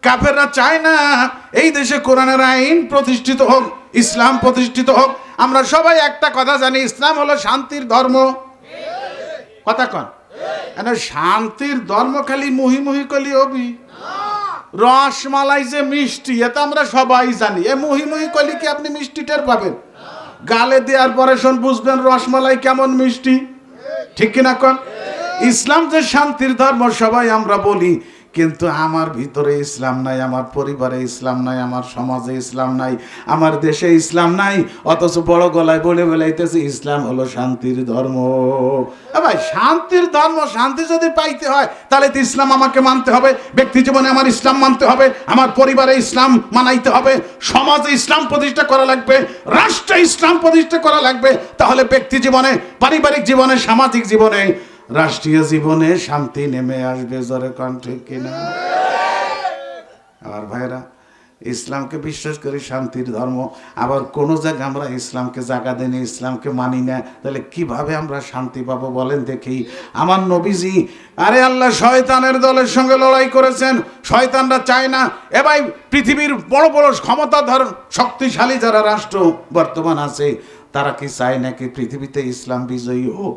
কাফেররা চায় না এই দেশে কোরআনের আইন প্রতিষ্ঠিত হোক, ইসলাম প্রতিষ্ঠিত হোক। আমরা সবাই একটা কথা জানি, ইসলাম হলো শান্তির ধর্ম। কথা কন, শান্তির ধর্ম খালি মুহি মুহি কলি হবি? রসমালাই যে মিষ্টি, এটা আমরা সবাই জানি। এ মুহি মুহি কলি কি আপনি মিষ্টি টের পাবেন? গালে দেওয়ার পরে শোন বুঝবেন রসমালাই কেমন মিষ্টি। ঠিক কিনা কন? ইসলাম যে শান্তির ধর্ম সবাই আমরা বলি, কিন্তু আমার ভিতরে ইসলাম নাই, আমার পরিবারে ইসলাম নাই, আমার সমাজে ইসলাম নাই, আমার দেশে ইসলাম নাই, অথচ বড় গলায় বলে বেলাইতেছে ইসলাম হলো শান্তির ধর্ম। ভাই, শান্তির ধর্ম, শান্তি যদি পাইতে হয় তাহলে তো ইসলাম আমাকে মানতে হবে, ব্যক্তি জীবনে আমার ইসলাম মানতে হবে, আমার পরিবারে ইসলাম মানাইতে হবে, সমাজে ইসলাম প্রতিষ্ঠা করা লাগবে, রাষ্ট্রে ইসলাম প্রতিষ্ঠা করা লাগবে। তাহলে ব্যক্তি জীবনে, পারিবারিক জীবনে, সামাজিক জীবনে, রাষ্ট্রীয় জীবনে শান্তি নেমে আসবে। জোরে কোন ঠিক কিনা? আর ভাইরা, ইসলামকে বিশ্বাস করি শান্তির ধর্ম, আবার কোন জায়গায় আমরা ইসলামকে জায়গা দেনি, ইসলামকে মানি না, তাহলে কিভাবে আমরা শান্তি পাবো বলেন দেখি? আমার নবীজি, আরে আল্লাহ শয়তানের দলের সঙ্গে লড়াই করেছেন। শয়তানরা চায় না এ ভাই পৃথিবীর বড় বড় ক্ষমতাধর শক্তিশালী যারা রাষ্ট্র বর্তমান আছে, তারা কি চায় নাকি পৃথিবীতে ইসলাম বিজয়ী হোক?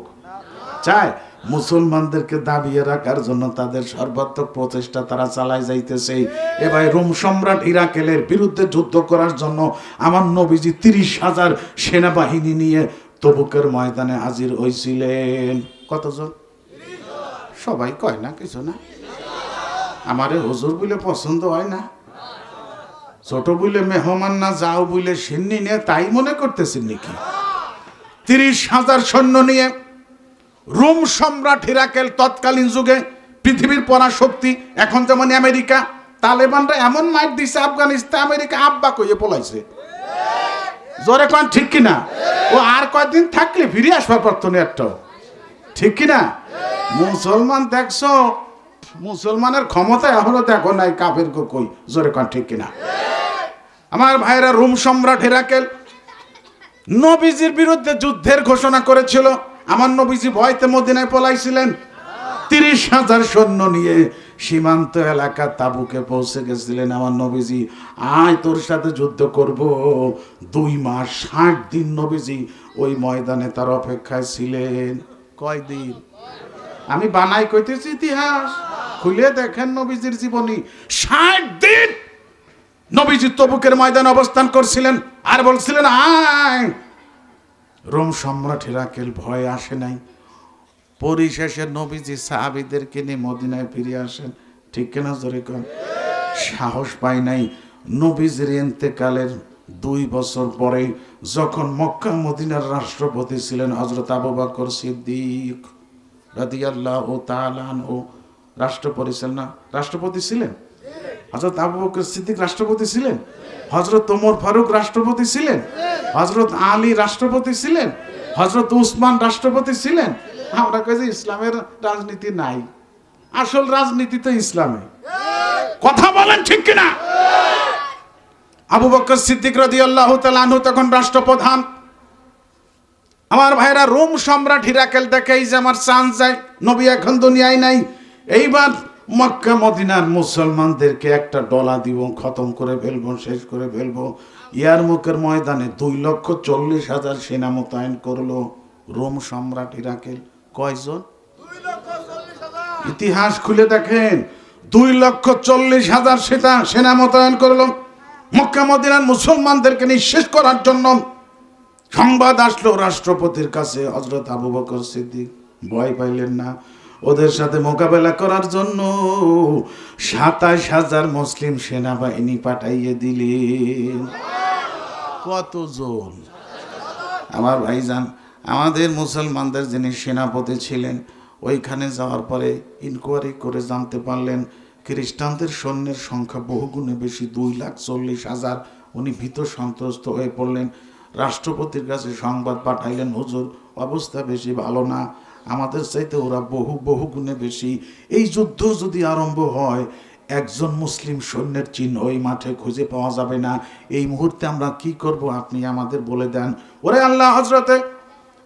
চায়। মুসলমানদেরকে দাবিয়ে রাখার জন্য তাদের সর্বাত্মক প্রচেষ্টা তারা চালায় যাইতেছে। এবার রোম সম্রাট হিরাকেলের বিরুদ্ধে যুদ্ধ করার জন্য আমার নবীজি 30,000 সেনাবাহিনী নিয়ে তবুকের ময়দানে হাজির হয়েছিলেন। কতজন? সবাই কয় না কিছু না। আমারে হুজুর বলে পছন্দ হয় না, ছোট বলে মেহমান না, যাও বলে সিন্নি নিয়ে তাই মনে করতেছেন নাকি? 30,000 সৈন্য নিয়ে রোম সম্রাট হিরাকেল, তৎকালীন যুগে পৃথিবীর পরাশক্তি, এখন যেমন আমেরিকা, তালেবানরা এমন মাইট দিছে আফগানিস্তান, আমেরিকা আব্বা কইয়ে পলাইছে। জোরে কোন ঠিক কিনা? ও আর কয়েকদিন থাকলে ফিরে আসবার পারতো না একটা। ঠিক কিনা? মুসলমান দেখছো, মুসলমানের ক্ষমতা এখনো দেখো নাই, কাফের কই। জোরে কোন ঠিক কিনা? আমার ভাইরা, রোম সম্রাট হিরাকেল নবীজির বিরুদ্ধে যুদ্ধের ঘোষণা করেছিল। আমার নবীজি ভয়তে মদিনায় পলাইছিলেন। 30,000 সৈন্য নিয়ে সীমান্ত এলাকা তাবুকে পৌঁছে গেছিলেন। আমার নবীজি, আয় তোর সাথে যুদ্ধ করব। 2 মাস 60 দিন নবীজি ওই ময়দানে তার অপেক্ষায় ছিলেন। কয়দিন? আমি বানাই কইতেছি ইতিহাস, খুলে দেখেন নবীজির জীবনী। 60 দিন নবীজি তবুকের ময়দানে অবস্থান করছিলেন আর বলছিলেন আয়। রোম সম্রাট হিরাকেল ভয় আসে নাই। পরিশেষে নবীজি সাহাবীদেরকে নিয়ে মদিনায় ফিরে আসেন। ঠিক কিনা জোরে কোন? সাহস পায় নাই। নবীজির ইন্তেকালের 2 বছর পরে যখন মক্কা মদিনার রাষ্ট্রপতি ছিলেন হযরত আবু বকর সিদ্দিক রাদিয়াল্লাহু তাআলা আনহু, রাষ্ট্রপতি ছিলেন না? রাষ্ট্রপতি ছিলেন হযরত আবু বকর সিদ্দিক, রাষ্ট্রপতি ছিলেন হযরত ওমর ফারুক, রাষ্ট্রপতি ছিলেন হযরত আলী, রাষ্ট্রপতি ছিলেন হযরত উসমান, রাষ্ট্রপতি ছিলেন। আমরা কই যে ইসলামের রাজনীতি নাই, আসল রাজনীতি তো ইসলামে। কথা বলেন ঠিক কিনা? আবু বকর সিদ্দিক রাদিয়াল্লাহু তাআলা আনহু তখন রাষ্ট্রপ্রধান। আমার ভাইরা, রোম সম্রাট হিরাকেল দেখে যে আমার চান্স যায়, নবী এখন দুনিয়ায় নাই, এইবার মক্কা মদিনার মুসলমানদেরকে একটা ডলা দিব, খতম করে ফেলবো, শেষ করে ফেলবো। ইয়ারমুকের ময়দানে 2,40,000 সেনা মোতায়েন করলো রোম সম্রাট হিরাকেল। কয়জন? ইতিহাস খুলে দেখেন, 2,40,000 সেনা মোতায়েন করলো মক্কা মদিনার মুসলমানদেরকে নিঃশেষ করার জন্য। সংবাদ আসলো রাষ্ট্রপতির কাছে। হযরত আবু বকর সিদ্দিক ভয় পাইলেন না। ওদের সাথে মোকাবেলা করার জন্য 27,000 মুসলিম সেনাবাহিনী পাঠাইয়ে দিলেন। কতজন? আমার ভাইজান, আমাদের মুসলমানদের যিনি সেনাপতি ছিলেন, ওইখানে যাওয়ার পরে ইনকোয়ারি করে জানতে পারলেন খ্রিস্টানদের সৈন্যের সংখ্যা বহুগুণে বেশি, 2,40,000। উনি ভীত সন্ত্রস্ত হয়ে পড়লেন। রাষ্ট্রপতির কাছে সংবাদ পাঠাইলেন, হুজুর অবস্থা বেশি ভালো না, আমাদের চাইতে ওরা বহু গুণে বেশি। এই যুদ্ধ যদি আরম্ভ হয়, একজন মুসলিম সৈন্যের চিহ্ন ওই মাঠে খুঁজে পাওয়া যাবে না। এই মুহূর্তে আমরা কি করব আপনি আমাদের বলে দেন। ওরে আল্লাহ, হযরতে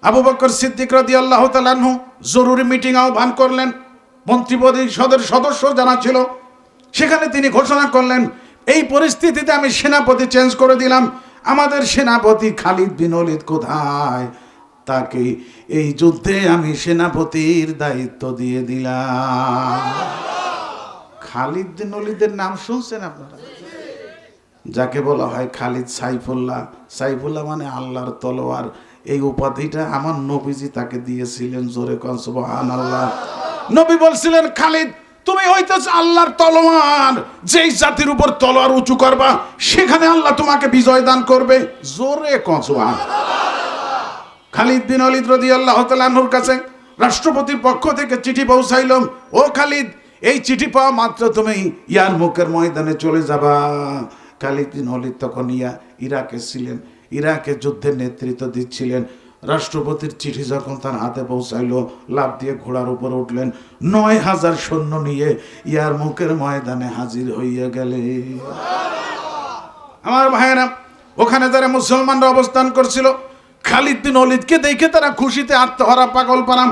আবু বকর সিদ্দিক রাদিয়াল্লাহু তাআলা আনহু জরুরি মিটিং আহ্বান করলেন। মন্ত্রিপরিষদের সদস্য যারা ছিল সেখানে তিনি ঘোষণা করলেন, এই পরিস্থিতিতে আমি সেনাপতি চেঞ্জ করে দিলাম, আমাদের সেনাপতি খালিদ বিন ওলীদ কোথায়, তাকে এই যুদ্ধে আমি সেনাপতির দায়িত্ব দিয়ে দিলাম। খালিদ বিন ওলীদের নাম শুনছেন আপনারা? যাকে বলা হয় খালিদ সাইফুল্লাহ। সাইফুল্লাহ মানে আল্লাহর তলোয়ার। এই উপাধিটা আমার নবীজি তাকে দিয়েছিলেন। জোরে কোন সুবহানাল্লাহ। নবী বলছিলেন, খালিদ তুমি হইতেছ আল্লাহর তলোয়ার, যেই জাতির উপর তলোয়ার উঁচু করবা সেখানে আল্লাহ তোমাকে বিজয় দান করবে। জোরে কোন সুবহানাল্লাহ। খালিদ বিন ওলীদ রাদিয়াল্লাহু তাআলা আনহুর কাছে রাষ্ট্রপতির পক্ষ থেকে চিঠি পৌঁছাইল, ও খালিদ এই চিঠি পাওয়া মাত্র তুমি ইয়ারমুকের ময়দানে চলে যাবা। খালিদ বিন ওলীদ তখন ইরাকে ছিলেন, ইরাকে যুদ্ধের নেতৃত্ব দিচ্ছিলেন। রাষ্ট্রপতির চিঠি যখন তার হাতে পৌঁছাইল, লাফ দিয়ে ঘোড়ার উপর উঠলেন, ৯,০০০ সৈন্য নিয়ে ইয়ারমুকের ময়দানে হাজির হইয়া গেলে। আমার ভাইয়েরা, ওখানে যারা মুসলমানরা অবস্থান করছিল, খালিদ বিন ওলীদকে দেখে তারা খুশিতে আত্মহারা পাগল পারাম।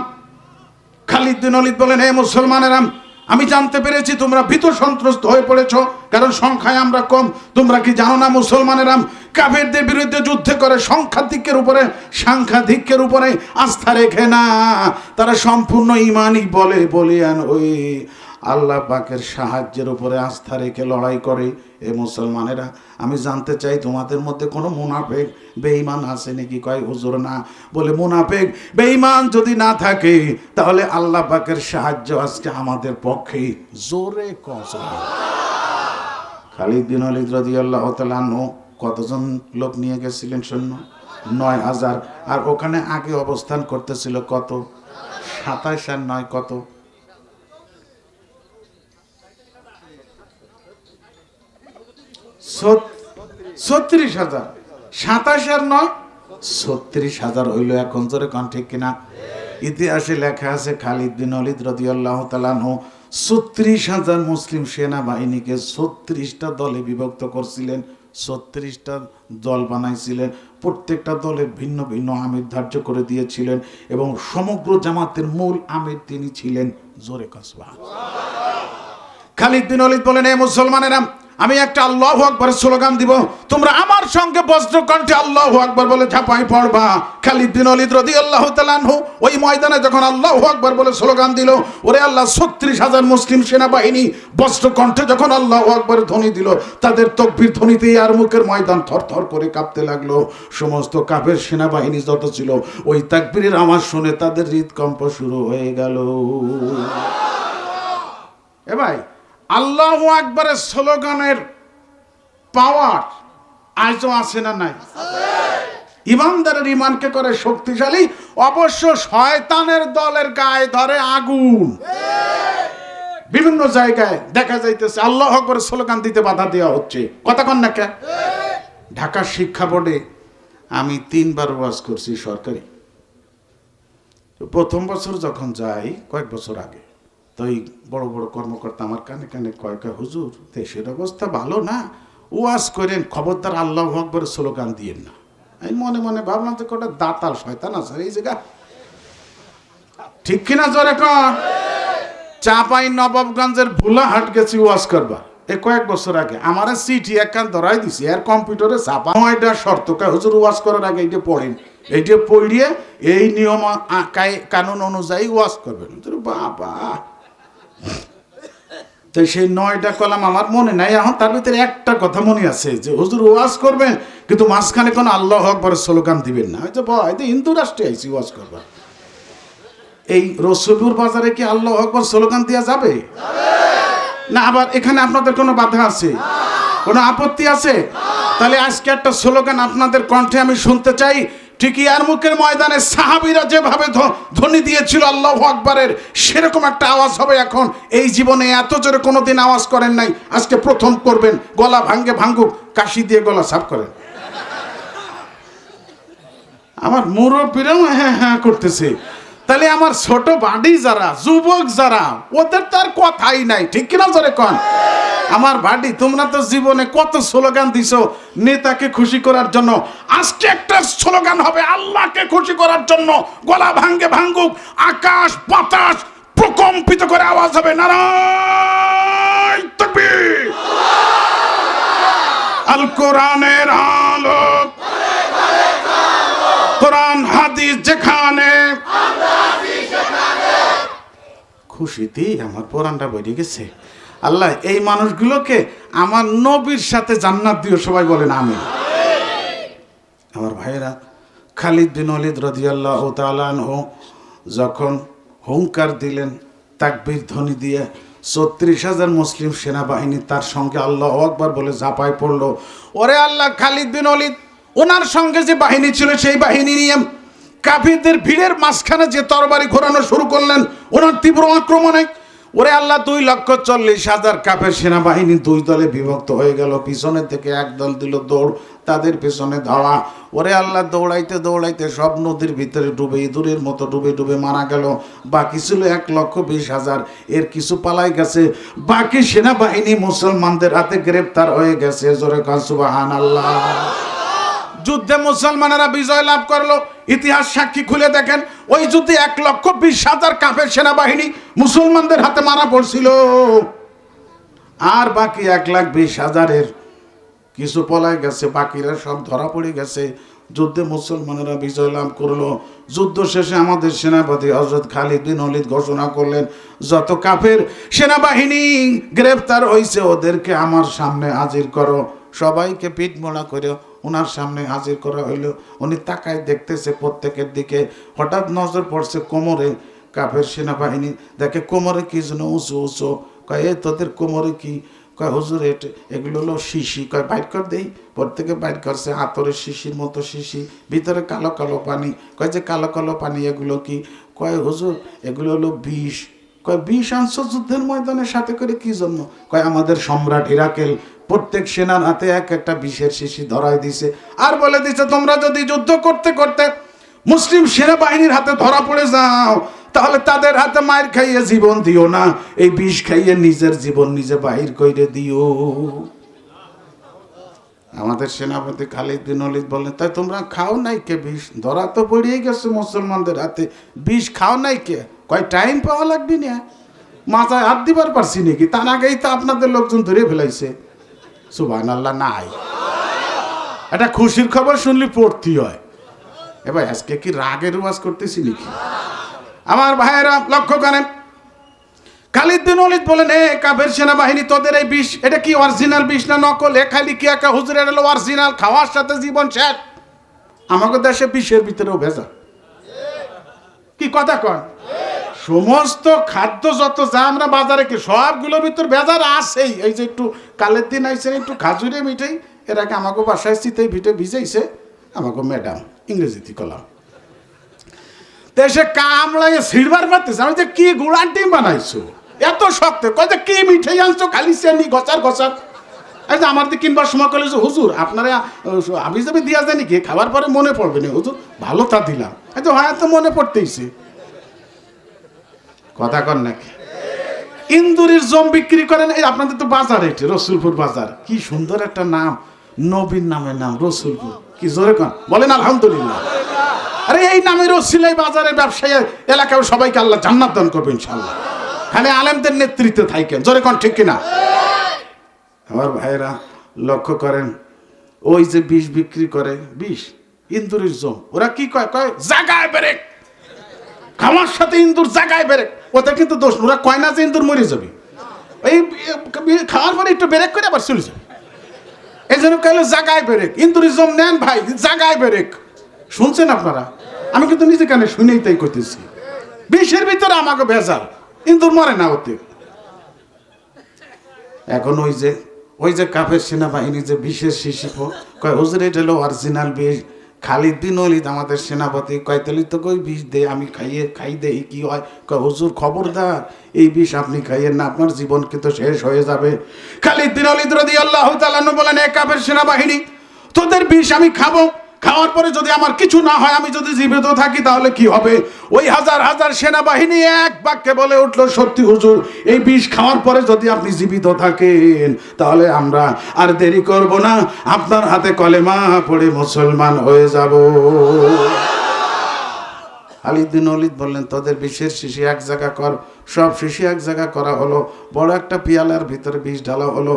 খালিদ বিন ওলীদ বলেন, হে মুসলমানেরা, আমি জানতে পেরেছি তোমরা ভীত সন্ত্রস্ত হয়ে পড়েছো, কারণ সংখ্যায় আমরা কম। তোমরা কি জানো না মুসলমানেরা কাফেরদের বিরুদ্ধে যুদ্ধ করে সংখ্যাধিক্যের উপরে, সাংখ্যাধিক্যের উপরে আস্থা রেখে না, তারা সম্পূর্ণ ঈমানই বলিয়ান ওই আল্লাহ পাকের সাহায্যের উপরে আস্থা রেখে লড়াই করে। এ মুসলমানেরা, আমি জানতে চাই তোমাদের মধ্যে কোনো মুনাফেক বেঈমান আছে নাকি? কয় হুজুর না। বলে মুনাফেক বেঈমান যদি না থাকে তাহলে আল্লাহ পাকের সাহায্য আজকে আমাদের পক্ষে। জোরে কসম। খালিদ বিন ওলীদ রাদিয়াল্লাহু তাআলা আনহু কতজন লোক নিয়ে গেছিলেন সৈন্য? ৯,০০০। আর ওখানে আগে অবস্থান করতেছিল কত? ২৭ আর ৯ কত? ৩৬,০০০। ২৭ আর ৯ ৩৬,০০০ হইল। এখন জোরে কোন ঠিক কিনা? ইতিহাসে লেখা আছে খালিদ বিন ওলীদ রাদিয়াল্লাহু তাআলা আনহু ৩৬,০০০ মুসলিম সেনাবাহিনীকে ৩৬টা দলে বিভক্ত করছিলেন। ৩৬টা দল বানাইছিলেন, প্রত্যেকটা দলের ভিন্ন ভিন্ন আমির ধার্য করে দিয়েছিলেন এবং সমগ্র জামাতের মূল আমির তিনি ছিলেন। জোরে কসবা। খালিদ বিন ওলীদ বলেন, এ মুসলমানেরা, আমি একটা আল্লাহু আকবার স্লোগান দিব, তোমরা আমার সঙ্গে বজ্রকণ্ঠে আল্লাহু আকবার বলে ঝাঁপাই পড়বা। খালিদ বিন ওলীদ রাদিয়াল্লাহু তাআলা আনহু ওই ময়দানে যখন আল্লাহু আকবার বলে স্লোগান দিল, ওরে আল্লাহ, ৩৬,০০০ মুসলিম সেনাবাহিনী বজ্রকণ্ঠে যখন আল্লাহু আকবার ধ্বনি দিল, তাদের তাকবীর ধ্বনিতে ইয়ারমুকের ময়দান থরথর করে কাঁপতে লাগলো। সমস্ত কাফের সেনাবাহিনী যত ছিল, ওই তাকবীরের আওয়াজ শুনে তাদের হৃদকম্প শুরু হয়ে গেল। এ ভাই, আল্লাহু আকবারের স্লোগানের পাওয়ার আজও আছে না নাই? ইমানদারের ইমানকে করে শক্তিশালী। অবশ্য শয়তানের দলের গায়ে ধরে আগুন। বিভিন্ন জায়গায় দেখা যাইতেছে আল্লাহু আকবারের স্লোগান দিতে বাধা দেওয়া হচ্ছে। কথা কন না কে? ঢাকা শিক্ষা বোর্ডে আমি ৩ বার ওয়াজ করছি সরকারি। প্রথম বছর যখন যাই, কয়েক বছর আগে, তো এই বড় বড় কর্মকর্তা আমার কানে কানে কয়, হুজুর দেশের অবস্থা ভালো না, ওয়াজ করেন, খবরদার আল্লাহু আকবারের স্লোগান দিয়েন না। আমি মনে মনে ভাবলাম যে কটা দাতাল শয়তান আছে এই জায়গা, ঠিক কিনা? জোরে কর। চাপাই নবাবগঞ্জের ভোলাহাট গেছি ওয়াজ করবা, এই কয়েক বছর আগে। আমার চিঠি একখান ধরাই দিছি, আর কম্পিউটারে চাপা এটা শর্ত, হুজুর ওয়াজ করার আগে এইটা পড়েন, এইটা পড়িয়ে এই নিয়ম কানুন অনুযায়ী ওয়াজ করবেন। বাবা, তো সেই 9টা কলাম আমার মনে নাই এখন। তার ভিতরে একটা কথা মনে আছে যে হুজুর ওয়াজ করবেন, কিন্তু মাঝখানে কোনো আল্লাহু আকবারের স্লোগান দিবেন না। হয়তো ভয়, হিন্দু রাষ্ট্রে আইছি ওয়াজ করবা। এই রসুলপুর বাজারে কি আল্লাহু আকবার স্লোগান দেওয়া যাবে না? আবার এখানে আপনাদের কোনো বাধা আছে, কোনো আপত্তি আছে? তাহলে আজকে একটা স্লোগান আপনাদের কণ্ঠে আমি শুনতে চাই। ঠিক ইয়ারমুকের ময়দানে সাহাবীরা যেভাবে ধ্বনি দিয়েছিল আল্লাহু আকবারের, সেরকম একটা আওয়াজ হবে এখন। এই জীবনে এত জোরে কোনোদিন আওয়াজ করেন নাই, আজকে প্রথম করবেন। গলা ভাঙ্গুক, কাশি দিয়ে গলা সাফ করেন। আমার মুরব্বীরাও হ্যাঁ হ্যাঁ করতেছে। তাহলে আমার ছোট বাড়ি যারা, যুবক যারা, ওদের তো আর কথাই নাই, ঠিক কিনা? জোরে কন। আমার ভাডি, তোমরা তো জীবনে কত স্লোগান দিছো নেতাকে খুশি করার জন্য, আজকে একটা স্লোগান হবে আল্লাহকে খুশি করার জন্য। গলা ভাঙ্গুক, আকাশ বাতাস প্রকম্পিত করে আওয়াজ হবে, নারায়ে তাকবীর। আল কোরআনের আলো, কোরআন হাদিস যেখানে, খুশিতেই আমার কোরআনটা বেরিয়ে গেছে। আল্লাহ এই মানুষগুলোকে আমার নবীর সাথে জান্নাত দিও, সবাই বলেন আমিন। আমার ভাইয়েরা, খালিদ বিন ওয়ালিদ রাদিয়াল্লাহু তাআলা আনহু যখন হুঙ্কার দিলেন তাকবীর ধ্বনি দিয়ে, ৩৬,০০০ মুসলিম সেনাবাহিনী তার সঙ্গে আল্লাহু আকবার বলে ঝাঁপায় পড়লো। ওরে আল্লাহ, খালিদ বিন ওয়ালিদ ওনার সঙ্গে যে বাহিনী ছিল সেই বাহিনী নিয়ে কাফিরদের ভিড়ের মাঝখানে যে তরবারি ঘোরানো শুরু করলেন ওনার তীব্র আক্রমণে। ওরে আল্লাহ, 2,40,০০০ কাফের সেনাবাহিনী দুই দলে বিভক্ত হয়ে গেল। পিছনের থেকে একদল দিল দৌড়, তাদের পেছনে ধাওয়া। ওরে আল্লাহ, দৌড়াইতে দৌড়াইতে সব নদীর ভিতরে ডুবে ইঁদুরের মতো ডুবে ডুবে মারা গেল। বাকি ছিল 1,20,০০০। এর কিছু পালাই গেছে, বাকি সেনাবাহিনী মুসলমানদের হাতে গ্রেপ্তার হয়ে গেছে। জোরে কান সুবহানাল্লাহ। যুদ্ধে মুসলমানেরা বিজয় লাভ করলো। ইতিহাস সাক্ষী খুলে দেখেন, ওই যুদ্ধে 1,20,০০০ কাফের সেনাবাহিনী মুসলমানদের হাতে মারা পড়ছিল, আর বাকি 1,20,০০০ কিছু পলায় গেছে, বাকিরা সব ধরা পড়ে গেছে। যুদ্ধে মুসলমানেরা বিজয় লাভ করলো। যুদ্ধ শেষে আমাদের সেনাপতি হযরত খালিদ বিন ওয়ালিদ ঘোষণা করলেন, যত কাফের সেনাবাহিনী গ্রেফতার হয়েছে ওদেরকে আমার সামনে হাজির করো। সবাইকে পিঠ মোড়া করে ওনার সামনে হাজির করা হইল। উনি তাকায় দেখতেছে প্রত্যেকের দিকে। হঠাৎ নজর পড়ছে কোমরে। কাফের সেনাবাহিনী দেখে কোমরে কি যেন উঁচু উঁচু। কয় এ তোদের কোমরে কি? কয় হুজুর এগুলো হলো শিশি। কয় বাইর কর দেই। প্রত্যেকে বাইর করছে আতরের শিশির মতো শিশি, ভিতরে কালো কালো পানি। কয় যে কালো কালো পানি এগুলো কি? কয় হুজুর এগুলো হলো বিষ। কয় বিষ আনছো যুদ্ধের ময়দানের সাথে করে কি জন্য? কয় আমাদের সম্রাট হিরাকেল প্রত্যেক সেনার হাতে এক একটা বিষের শিশি ধরাই দিছে, আর বলে দিছে তোমরা যদি যুদ্ধ করতে করতে মুসলিম সেনাবাহিনীর হাতে ধরা পড়ে যাও তাহলে তাদের হাতে মায়ের খাইয়ে জীবন দিও না, এই বিষ খাইয়ে নিজের জীবন নিজে বাহির করে দিও। আমাদের সেনাপতি খালিদ বিন ওয়ালিদ বললেন, তাই তোমরা খাও নাই কে বিষ? ধরা তো পড়িয়ে গেছে মুসলমানদের হাতে, বিষ খাও নাই কে? কয় টাইম পাওয়া লাগবে না, মাথায় হাত দিবার পারছি নাকি? তার আগেই তো আপনাদের লোকজন ধরে ফেলাইছে। সুবহানাল্লাহ। নাই, এটা খুশির খবর শুনলে পড়তে হয়। এবার আজকে কি রাগের ওয়াজ করতেছি নাকি? আমার ভাইয়েরা লক্ষ্য করেন, খালিদ বিন ওয়ালিদ বলেন, এ কাফের সেনাবাহিনী তোদের এই বিষ এটা কি অরিজিনাল বিষ না নকল? এ খালি কি একা হুজুর এটা হলো অরিজিনাল, খাওয়ার সাথে জীবন শেষ। আমাদের দেশে বিষের ভিতরেও ভেজা। কি কথা কন? সমস্ত খাদ্য যত যা আমরা বাজারে কি সবগুলোর ভিতর ভেজাল আছেই। এই যে একটু কালের দিন আইসেন একটু খাজুরে মিঠাই, এর আগে আমাকে বাসায় চিতেই ভিটে ভিজাইছে আমাকে ম্যাডাম, ইংরেজিতে কলাম দেশে কামড়াইয়ে ছিড়বার পারতেছে। আমি যে কি গুড়ার ডিম বানাইছো এত শক্ত, কয় যে কি মিঠাই আনছো খালি চেনি গচার গচার। এই যে আমার দিকে কিনবার সময় করলে যে হুজুর আপনারা আমি যাবে দিয়া যায় নাকি, খাবার পরে মনে পড়বে না হুজুর, ভালো তা দিলাম। এই তো হ্যাঁ তো মনে পড়তেইছে। কথা কন নাকি? ইন্দুরির জম বিক্রি করেন এই আপনাদের তো বাজার, এটি রসুলপুর বাজার। কি সুন্দর একটা নাম, নবীর নামের নাম রসুলপুর। কি জোরে কন, বলেন আলহামদুলিল্লাহ। আরে এই নামের ওসিলাই বাজারের ব্যবসায়ী এলাকায় সবাইকে আল্লাহ জান্নাত দান করবে ইনশাআল্লাহ, খালি আলেমদের নেতৃত্বে থাকেন। জোরে কন ঠিক কিনা? আমার ভাইয়েরা লক্ষ্য করেন, ওই যে বিষ বিক্রি করে, বিষ ইন্দুরির জম, ওরা কি কয়? কয় জাগায় বেরেক, খাওয়ার সাথে ইন্দুর জাগায় বেরেক। ওদের কিন্তু দোষ, ওরা কয় না যে ইন্দুর মরে যাবে, এই খাওয়ার পরে একটু বেরেক করে আবার চলে যাবে। এই জন্য কইলো জাগায় বেরেক, ইন্দুরির জম নেন ভাই, জাগায় বেরেক। শুনছেন আপনারা? আমি কিন্তু নিজে কানে শুনেই তাই করতেছি। বিষের ভিতরে আমাকে ভেজাল, ইন্দুর মরে না ওতে। এখন ওই যে কাফের সেনাবাহিনী যে বিষের শিশি কয় হুজুর এটা হলো অরিজিনাল বিষ। খালিদ বিন ওয়ালিদ আমাদের সেনাপতি কয় তাহলে তো কই বিষ দে, আমি খাই দেই কি হয়? কয় হুজুর খবরদার এই বিষ আপনি খাইয়েন না, আপনার জীবন কিন্তু শেষ হয়ে যাবে। খালিদ বিন ওয়ালিদ রাদিয়াল্লাহু তাআলা আনহু বলেন, এ কাফের সেনাবাহিনী তোদের বিষ আমি খাবো, খাওয়ার পরে যদি আমার কিছু না হয়, আমি যদি জীবিত থাকি তাহলে কি হবে? ওই হাজার হাজার সেনাবাহিনী এক বাক্যে বলে উঠলো, সত্যি হুজুর, এই বিষ খাওয়ার পরে যদি আপনি জীবিত থাকেন তাহলে আমরা আর দেরি করব না, আপনার হাতে কলেমা পড়ে মুসলমান হয়ে যাব। খালিদ বিন ওয়ালিদ বললেন, তোদের বিষের শিশি এক জায়গা কর, সব শেষে এক জায়গা করা হলো, বড় একটা পিয়ালার ভিতরে বিষ ঢালা হলো।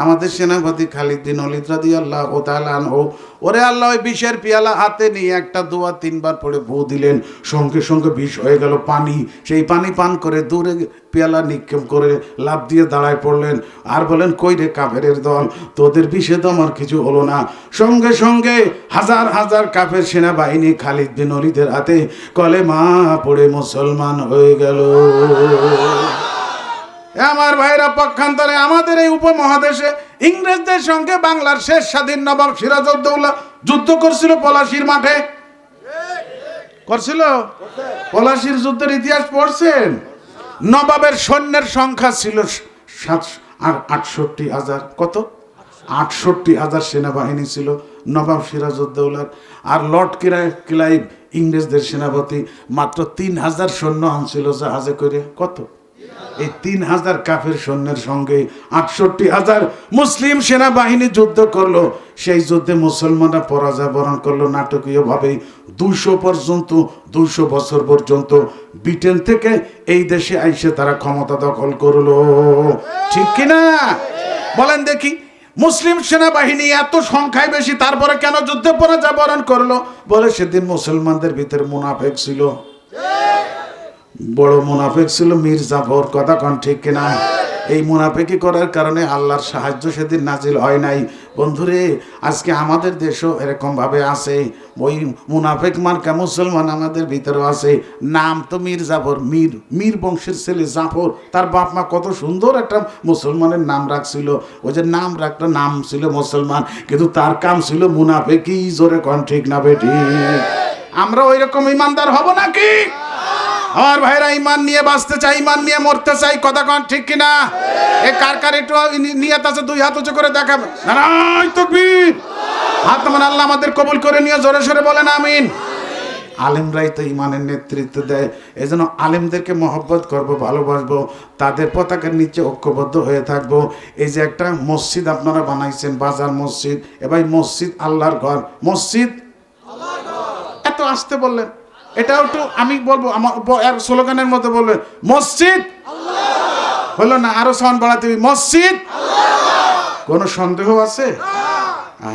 আমাদের সেনাপতি খালিদ বিন ওলীদ রাদিয়াল্লাহু তাআলা আনহু, ওরে আল্লাহ, ওই বিষের পিয়ালা হাতে নিয়ে একটা দোয়া 3 বার পড়ে ফু দিলেন, সঙ্গে সঙ্গে বিষ হয়ে গেল পানি। সেই পানি পান করে দূরে পিয়ালা নিক্ষেপ করে লাফ দিয়ে দাঁড়ায় পড়লেন, আর বলেন, কই রে কাফেরের দল, তোদের বিষে তো আমার কিছু হলো না। সঙ্গে সঙ্গে হাজার হাজার কাফের সেনাবাহিনী খালিদ বিন ওলীদের হাতে কলেমা পড়ে মুসলমান হয়ে গেল। আমার ভাইরা, পক্ষান্তরে আমাদের এই উপমহাদেশে ইংরেজদের সঙ্গে বাংলার শেষ স্বাধীন নবাব সিরাজউদ্দৌলা যুদ্ধ করছিল পলাশির মাঠে। করছিল? পলাশির যুদ্ধের ইতিহাস পড়ছেন? নবাবের সৈন্যের সংখ্যা ছিল 68,000। কত? 68,000 সেনাবাহিনী ছিল নবাব সিরাজউদ্দৌলার। আর লর্ড ক্লাইভ ইংরেজদের সেনাপতি মাত্র 3,000 সৈন্য আনছিল জাহাজে করে। কত? এই 3,000 কাফের সৈন্যের সঙ্গে 68,000 মুসলিম সেনাবাহিনী যুদ্ধ করলো। সেই যুদ্ধে মুসলমানরা পরাজয় বরণ করলো নাটকীয়ভাবে। 200 বছর পর্যন্ত ব্রিটেন থেকে এই দেশে আইসে তারা ক্ষমতা দখল করলো। ঠিক কিনা বলেন দেখি? মুসলিম সেনাবাহিনী এত সংখ্যায় বেশি, তারপরে কেন যুদ্ধে পরাজয় বরণ করলো? বলে সেদিন মুসলমানদের ভিতরে মুনাফেক ছিল, বড় মুনাফেক ছিল মীর জাফর। কথা কন ঠিক কিনা? এই মুনাফেকি করার কারণে আল্লাহর সাহায্য সেদিন নাজিল হয় নাই। বন্ধুরে, আজকে আমাদের দেশও এরকম ভাবে আছে, ওই মুনাফেক মার্কা মুসলমান আমাদের ভিতরে আছে। নাম তো মীর জাফর, মীর বংশের ছেলে জাফর। তার বাপ মা কত সুন্দর একটা মুসলমানের নাম রাখছিল, ওই যে নাম রাখতো, নাম ছিল মুসলমান, কিন্তু তার কাম ছিল মুনাফেকি। জোরে কন ঠিক না বেটি? আমরা ওই রকম ইমানদার হব নাকি? আমার ভাইরা, ইমান নিয়ে বাঁচতে চাই, ইমান নিয়ে মরতে চাই। কথা কন ঠিক কিনা? এ কার কার একটু নিয়ত আছে? 2 হাত উঁচু করে দেখাবে। নারায়ে তাকবীর। হাত মানে আল্লাহ আমাদের কবুল করে নিয়ে জোরে সোরে বলেন আমিন। আলেমরাই তো ইমানের নেতৃত্ব দেয়। এজন্য আলেমদেরকে মহব্বত করব, ভালোবাসবো, তাদের পতাকার নিচে ঐক্যবদ্ধ হয়ে থাকবো। এই যে একটা মসজিদ আপনারা বানাইছেন, বাজার মসজিদ, এবার মসজিদ আল্লাহর ঘর, মসজিদ আল্লাহর ঘর। এত আসতে বললেন, এটাও একটু আমি বলবো আমার স্লোগানের মতো বলবেন, মসজিদ আল্লাহ। হলো না? আরো সাউন্ড বাড়াতে হবে, মসজিদ আল্লাহ। কোনো সন্দেহ আছে?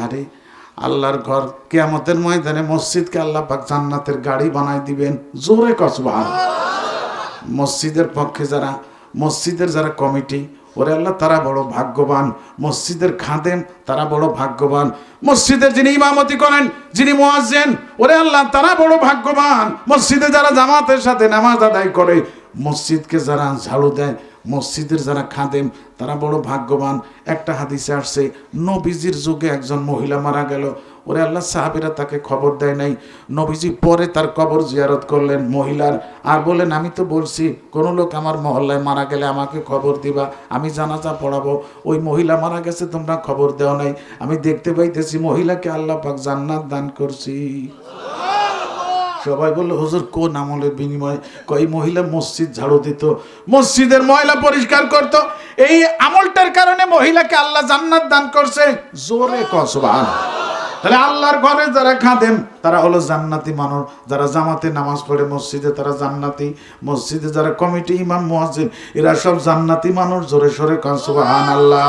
আরে আল্লাহর ঘর, কিয়ামতের ময়দানে মসজিদকে আল্লাহ পাক জান্নাতের গাড়ি বানাই দিবেন। জোরে কও সুবহানাল্লাহ। মসজিদের পক্ষে যারা, মসজিদের যারা কমিটি, ওরে আল্লাহ তারা বড় ভাগ্যবান। মসজিদের খাদেম তারা বড় ভাগ্যবান। মসজিদের যিনি ইমামতি করেন, যিনি মুয়াজ্জিন, ওরে আল্লাহ তারা বড় ভাগ্যবান। মসজিদে যারা জামাতের সাথে নামাজ আদায় করে, মসজিদকে যারা ঝাড়ু দেয়, মসজিদের যারা খাদেম, তারা বড় ভাগ্যবান। একটা হাদিসে আসছে, নবীজির যুগে একজন মহিলা মারা গেল। ওরে আল্লাহ, সাহাবীরা তাকে খবর দেয় নাই। নবীজি পরে তার কবর জিয়ারত করলেন মহিলার, আর বলেন, আমি তো বলছি কোনো লোক আমার মহল্লায় মারা গেলে আমাকে খবর দিবা, আমি জানাজা পড়াবো। ওই মহিলা মারা গেছে, তোমরা খবর দেও নাই। আমি দেখতে পাইতেছি মহিলাকে আল্লাহ পাক জান্নাত দান করছি। সবাই বললো, হুজুর কোন আমলের বিনিময়ে? কই মহিলা মসজিদ ঝাড়ু দিত, মসজিদের ময়লা পরিষ্কার করত, এই আমলটার কারণে মহিলাকে আল্লাহ জান্নাত দান করছে। জোরে কও সুবহানাল্লাহ। তাহলে আল্লাহর ঘরে যারা খাদেম তারা হলো জান্নাতি মানুষ। যারা জামাতে নামাজ পড়ে মসজিদে, তারা জান্নাতি। মসজিদে যারা কমিটি, ইমাম, মুয়াজ্জিন, এরা সব জান্নাতি মানুষ। জোরে সোরে কও সুবহানাল্লাহ।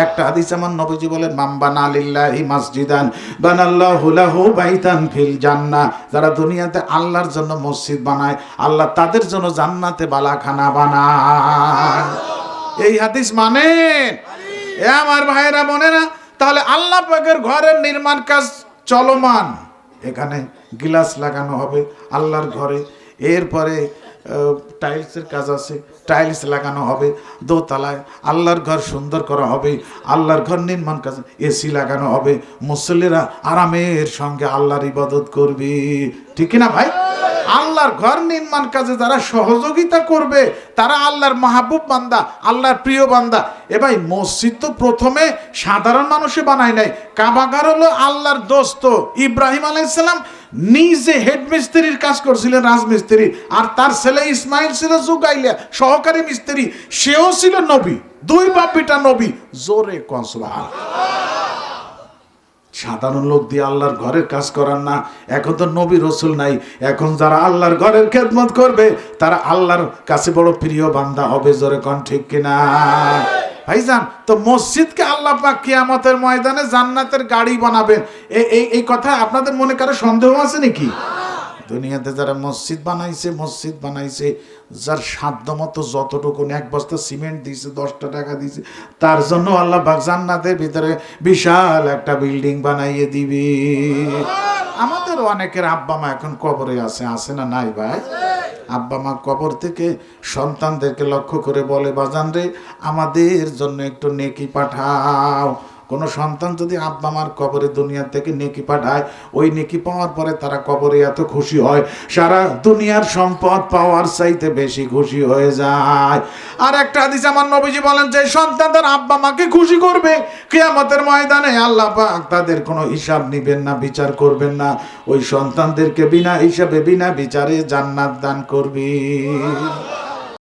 একটা হাদিস আমার নবীজি বলেন, মান বানা লিল্লাহি মাসজিদান বানাল্লাহু লাহু বাইতান ফিল জান্নাহ। যারা দুনিয়াতে আল্লাহর জন্য মসজিদ বানায়, আল্লাহ তাদের জন্য জান্নাতে বালাখানা বানায়। এই হাদিস মানেন? এ আমার ভাইরা বোনেরা, তাহলে আল্লাহ পাকের ঘরের নির্মাণ কাজ চলমান। এখানে গ্লাস লাগানো হবে আল্লাহর ঘরে, এরপরে টাইলসের কাজ আছে, টাইলস লাগানো হবে দোতলায়, আল্লাহর ঘর সুন্দর করা হবে, আল্লাহর ঘর নির্মাণ কাজ, এসি লাগানো হবে, মুসল্লিরা আরামের সঙ্গে আল্লাহর ইবাদত করবে। ঠিক না ভাই? আল্লাহর ঘর নির্মাণ কাজে যারা সহযোগিতা করবে তারা আল্লাহর মাহবুব বান্দা, আল্লাহর প্রিয় বান্দা। এ ভাই, মসজিদ তো প্রথমে সাধারণ মানুষে বানায় নাই। কাবাগার হলো আল্লাহর দোস্ত। ইব্রাহিম আলাইহিস সালাম নিজে হেড মিস্ত্রির কাজ করছিলেন, রাজমিস্ত্রি, আর তার ছেলে ইসমাইল ছিল জুগাইলিয়া সহকারী মিস্ত্রি, সেও ছিল নবী। 2 বাপ বেটা নবী। জোরে কও সুবহানাল্লাহ। সাধারণ লোক দিয়ে আল্লাহর ঘরের কাজ করার না। এখন তো নবী রসুল নাই, এখন যারা আল্লাহর ঘরের খেদমত করবে তারা আল্লাহর কাছে বড় প্রিয় বান্দা হবে। জোরে কোন ঠিক কিনা ভাইজান? তো মসজিদকে আল্লাহ পাক কিয়ামতের ময়দানে জান্নাতের গাড়ি বানাবেন, এই কথা আপনাদের মনে কারো সন্দেহ আছে নাকি? দুনিয়াতে যারা মসজিদ বানাইছে যার সাধ্য মতো যতটুকু, এক বস্তা সিমেন্ট দিয়েছে, 10টা টাকা দিয়েছে, তার জন্য আল্লাহ পাক জান্নাতের ভিতরে বিশাল একটা বিল্ডিং বানাইয়ে দিবে। আমাদের অনেকের আব্বা মা এখন কবরে আছে না নাই ভাই? আব্বা মা কবর থেকে সন্তানদেরকে লক্ষ্য করে বলে, বাজান রে আমাদের জন্য একটু নেকি পাঠাও। কোনো সন্তান যদি আব্বা মার কবরে দুনিয়া থেকে নেকি পাঠায়, ওই নেকি পাওয়ার পরে তারা কবরে এত খুশি হয়, সারা দুনিয়ার সম্পদ পাওয়ার চাইতে বেশি খুশি হয়ে যায়। আর একটা হাদিস আমার নবীজি বলেন, যে সন্তান তার আব্বা মাকে খুশি করবে, কিয়ামতের ময়দানে আল্লাহ পাক তাদের কোনো হিসাব নিবেন না, বিচার করবেন না, ওই সন্তানদেরকে বিনা হিসাবে বিনা বিচারে জান্নাত দান করবে।